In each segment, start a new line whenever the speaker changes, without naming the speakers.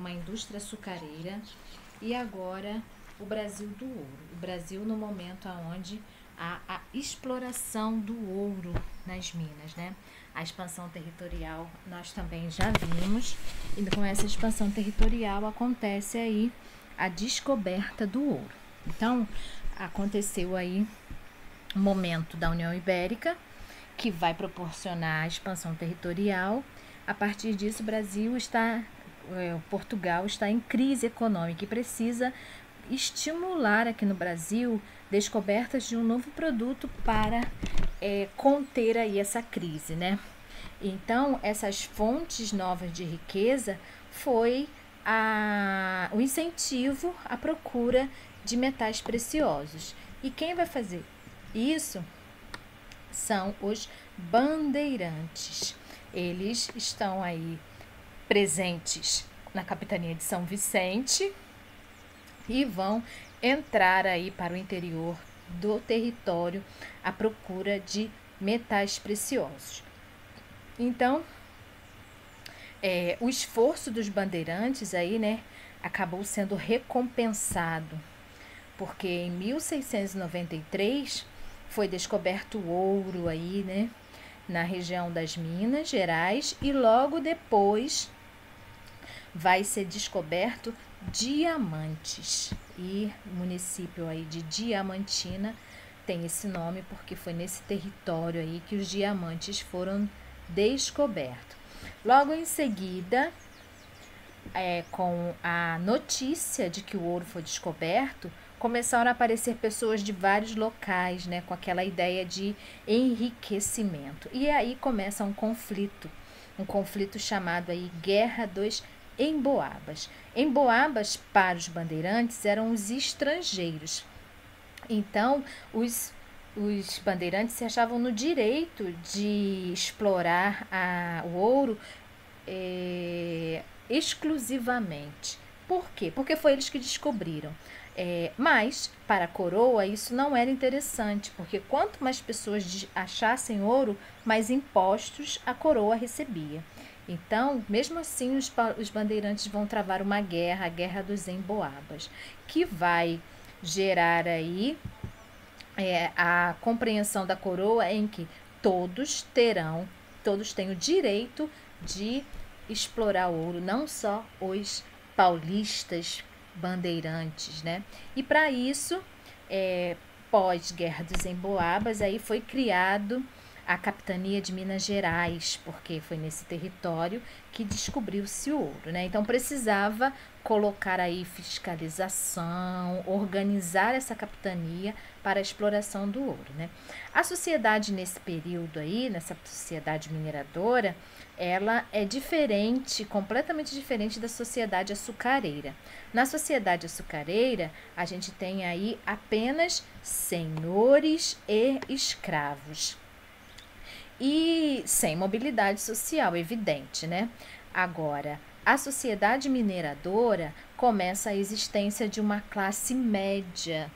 uma indústria açucareira e agora o Brasil do ouro. O Brasil no momento onde há a exploração do ouro nas minas, né? A expansão territorial nós também já vimos, e com essa expansão territorial acontece aí a descoberta do ouro. Então, aconteceu aí um momento da União Ibérica que vai proporcionar a expansão territorial. A partir disso, Portugal está em crise econômica e precisa estimular aqui no Brasil descobertas de um novo produto para conter aí essa crise, né? Então, essas fontes novas de riqueza foi o incentivo à procura de metais preciosos. E quem vai fazer isso são os bandeirantes. Eles estão aí presentes na capitania de São Vicente e vão entrar aí para o interior do território à procura de metais preciosos. Então, o esforço dos bandeirantes aí, né, acabou sendo recompensado, porque em 1693 foi descoberto ouro aí, né, na região das Minas Gerais, e logo depois vai ser descoberto diamantes. E o município aí de Diamantina tem esse nome porque foi nesse território aí que os diamantes foram descobertos. Logo em seguida, com a notícia de que o ouro foi descoberto, começaram a aparecer pessoas de vários locais, né, com aquela ideia de enriquecimento. E aí começa um conflito chamado aí Guerra dos Emboabas. Emboabas, para os bandeirantes, eram os estrangeiros. Então, os bandeirantes se achavam no direito de explorar o ouro exclusivamente. Por quê? Porque foi eles que descobriram. Mas, para a coroa, isso não era interessante, porque quanto mais pessoas achassem ouro, mais impostos a coroa recebia. Então, mesmo assim, os bandeirantes vão travar uma guerra, a Guerra dos Emboabas, que vai gerar aí a compreensão da coroa em que todos têm o direito de explorar o ouro, não só os paulistas bandeirantes, né? E para isso, pós-Guerra dos Emboabas, aí foi criado a capitania de Minas Gerais, porque foi nesse território que descobriu-se o ouro, né? Então precisava colocar aí fiscalização, organizar essa capitania para a exploração do ouro, né? A sociedade nesse período aí, nessa sociedade mineradora, ela é diferente, completamente diferente da sociedade açucareira. Na sociedade açucareira, a gente tem aí apenas senhores e escravos. E sem mobilidade social, evidente, né? Agora, a sociedade mineradora começa a existência de uma classe média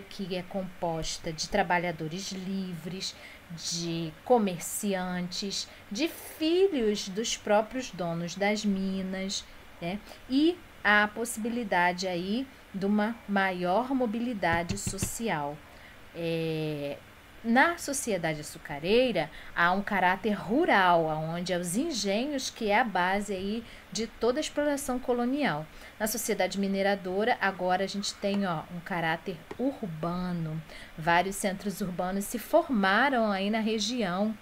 que é composta de trabalhadores livres, de comerciantes, de filhos dos próprios donos das minas, né? E há a possibilidade aí de uma maior mobilidade social. Na sociedade açucareira, há um caráter rural, onde é os engenhos que é a base aí de toda a exploração colonial. Na sociedade mineradora, agora a gente tem um caráter urbano. Vários centros urbanos se formaram aí na região,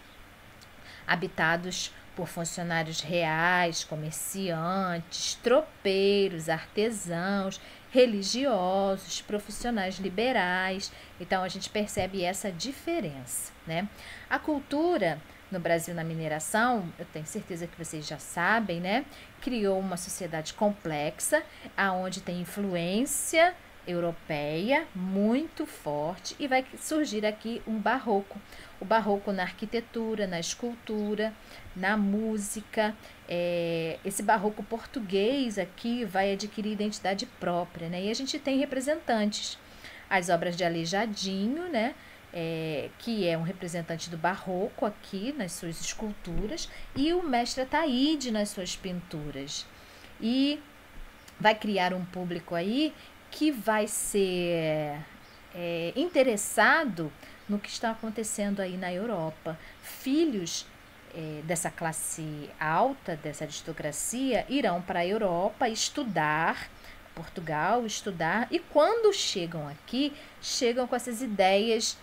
habitados por funcionários reais, comerciantes, tropeiros, artesãos, religiosos, profissionais liberais. Então a gente percebe essa diferença, né? A cultura no Brasil na mineração, eu tenho certeza que vocês já sabem, né? Criou uma sociedade complexa, aonde tem influência europeia muito forte, e vai surgir aqui um barroco. O barroco na arquitetura, na escultura, na música. Esse barroco português aqui vai adquirir identidade própria, né? E a gente tem representantes. As obras de Aleijadinho, né? Que é um representante do barroco aqui nas suas esculturas, e o mestre Ataíde nas suas pinturas. E vai criar um público aí que vai ser interessado no que está acontecendo aí na Europa. Filhos dessa classe alta, dessa aristocracia, irão para a Europa estudar, Portugal, estudar, e quando chegam aqui, chegam com essas ideias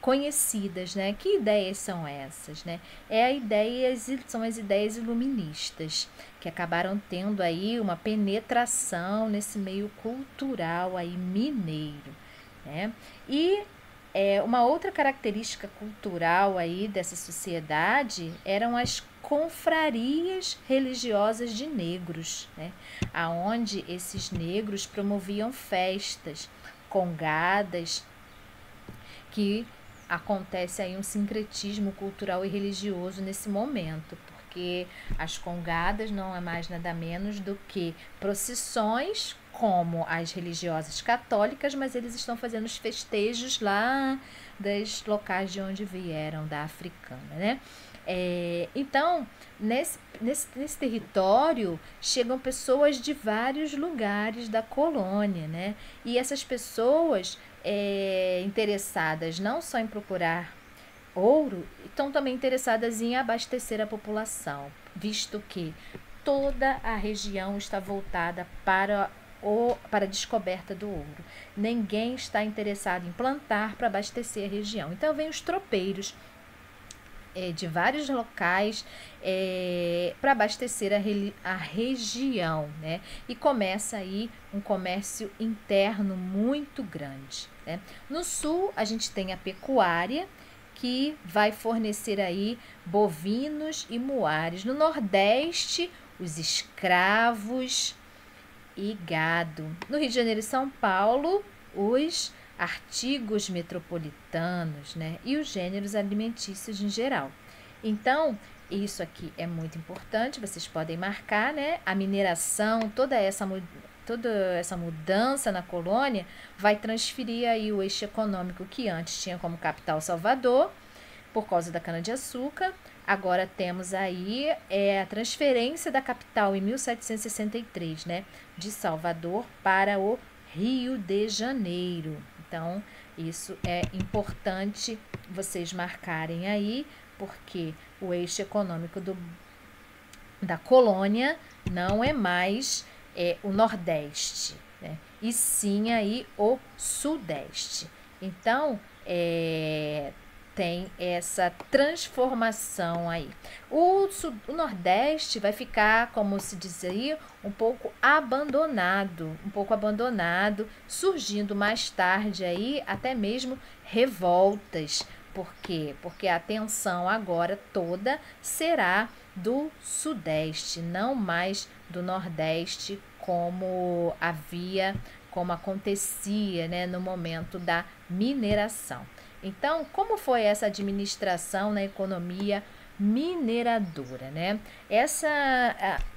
conhecidas, né? Que ideias são essas, né? São as ideias iluministas, que acabaram tendo aí uma penetração nesse meio cultural aí mineiro, né? E uma outra característica cultural aí dessa sociedade eram as confrarias religiosas de negros, né? Aonde esses negros promoviam festas, congadas, que acontece aí um sincretismo cultural e religioso nesse momento, porque as congadas não é mais nada menos do que procissões como as religiosas católicas, mas eles estão fazendo os festejos lá dos locais de onde vieram, da africana, né? Então, nesse território chegam pessoas de vários lugares da colônia, né? E essas pessoas interessadas não só em procurar ouro, estão também interessadas em abastecer a população, visto que toda a região está voltada para a descoberta do ouro. Ninguém está interessado em plantar para abastecer a região. Então, vem os tropeiros de vários locais para abastecer a região, né? E começa aí um comércio interno muito grande, né? No sul, a gente tem a pecuária, que vai fornecer aí bovinos e muares. No nordeste, os escravos e gado. No Rio de Janeiro e São Paulo, os artigos metropolitanos, né? E os gêneros alimentícios em geral. Então, isso aqui é muito importante, vocês podem marcar, né? A mineração, toda essa mudança na colônia vai transferir aí o eixo econômico que antes tinha como capital Salvador, por causa da cana-de-açúcar. Agora temos aí a transferência da capital em 1763, né? De Salvador para o Rio de Janeiro. Então, isso é importante vocês marcarem aí, porque o eixo econômico da colônia não é mais o Nordeste, né? E sim aí o Sudeste. Então, tem essa transformação aí. O Nordeste vai ficar, como se diz aí, um pouco abandonado, surgindo mais tarde aí até mesmo revoltas. Por quê? Porque a atenção agora toda será do Sudeste, não mais do Nordeste, como acontecia, né, no momento da mineração. Então, como foi essa administração na economia mineradora, né?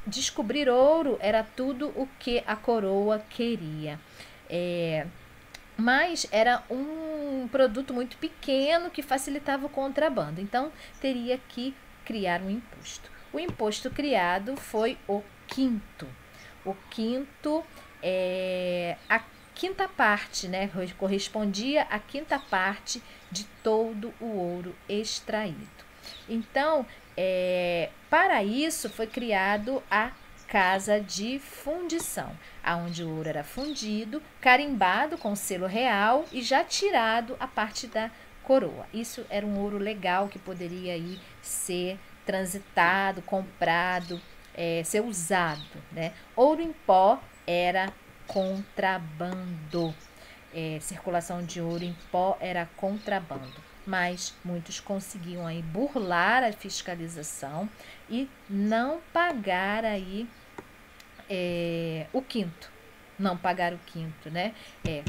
Descobrir ouro era tudo o que a coroa queria. Mas era um produto muito pequeno que facilitava o contrabando. Então, teria que criar um imposto. O imposto criado foi o quinto. O quinto a quinta parte, né? Correspondia à quinta parte de todo o ouro extraído. Então, para isso foi criado a casa de fundição, onde o ouro era fundido, carimbado com selo real e já tirado a parte da coroa. Isso era um ouro legal que poderia aí ser transitado, comprado, ser usado, né? Ouro em pó era contrabando. Circulação de ouro em pó era contrabando, mas muitos conseguiam aí burlar a fiscalização e não pagar aí o quinto, né?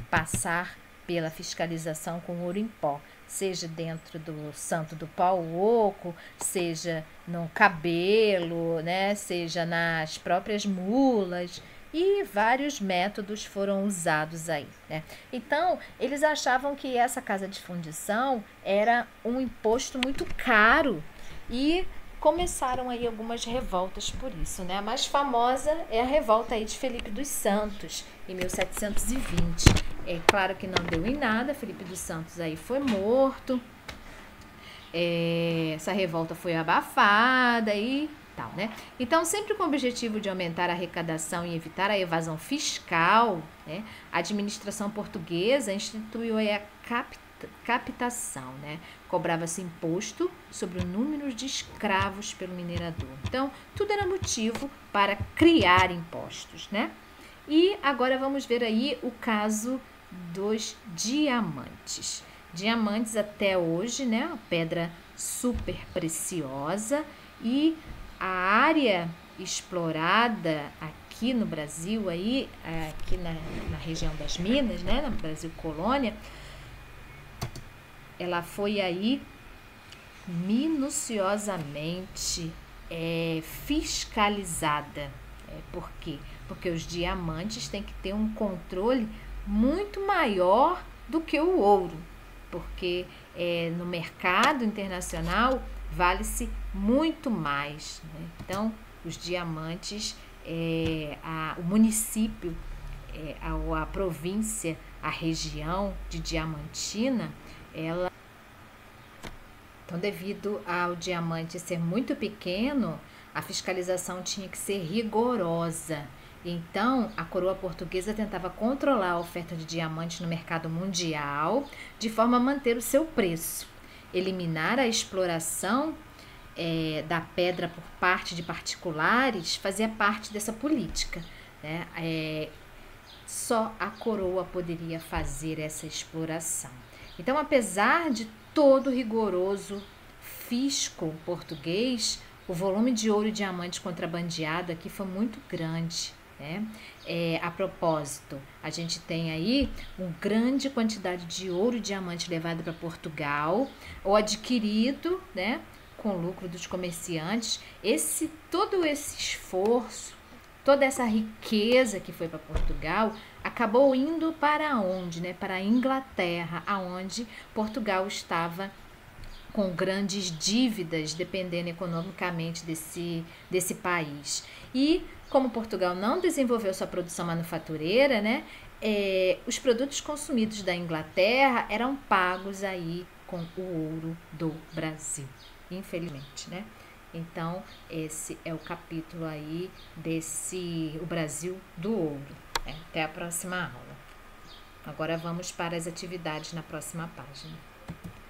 Passar pela fiscalização com ouro em pó, seja dentro do Santo do Pau Oco, seja no cabelo, né? Seja nas próprias mulas. E vários métodos foram usados aí, né? Então, eles achavam que essa casa de fundição era um imposto muito caro e começaram aí algumas revoltas por isso, né? A mais famosa é a revolta aí de Felipe dos Santos, em 1720. É claro que não deu em nada, Felipe dos Santos aí foi morto, essa revolta foi abafada e tal, né? Então, sempre com o objetivo de aumentar a arrecadação e evitar a evasão fiscal, né, a administração portuguesa instituiu a captação, né? Cobrava-se imposto sobre o número de escravos pelo minerador. Então, tudo era motivo para criar impostos, né? E agora vamos ver aí o caso dos diamantes. Diamantes até hoje, né? Uma pedra super preciosa, e a área explorada aqui no Brasil, aí, aqui na região das Minas, né? No Brasil Colônia, ela foi aí minuciosamente fiscalizada. Por quê? Porque os diamantes têm que ter um controle muito maior do que o ouro, porque no mercado internacional vale-se muito mais, né? Então, os diamantes, o município, a província, a região de Diamantina, então, devido ao diamante ser muito pequeno, a fiscalização tinha que ser rigorosa. Então, a coroa portuguesa tentava controlar a oferta de diamantes no mercado mundial, de forma a manter o seu preço. Eliminar a exploração da pedra por parte de particulares fazia parte dessa política, né? Só a coroa poderia fazer essa exploração. Então, apesar de todo rigoroso fisco português, o volume de ouro e diamante contrabandeado aqui foi muito grande, né? A propósito, a gente tem aí uma grande quantidade de ouro e diamante levado para Portugal ou adquirido, né, com lucro dos comerciantes. Todo esse esforço, toda essa riqueza que foi para Portugal acabou indo para onde, né? Para a Inglaterra, aonde Portugal estava com grandes dívidas, dependendo economicamente desse país. E como Portugal não desenvolveu sua produção manufatureira, né, os produtos consumidos da Inglaterra eram pagos aí com o ouro do Brasil, infelizmente, né? Então, esse é o capítulo aí o Brasil do ouro. Até a próxima aula. Agora vamos para as atividades na próxima página.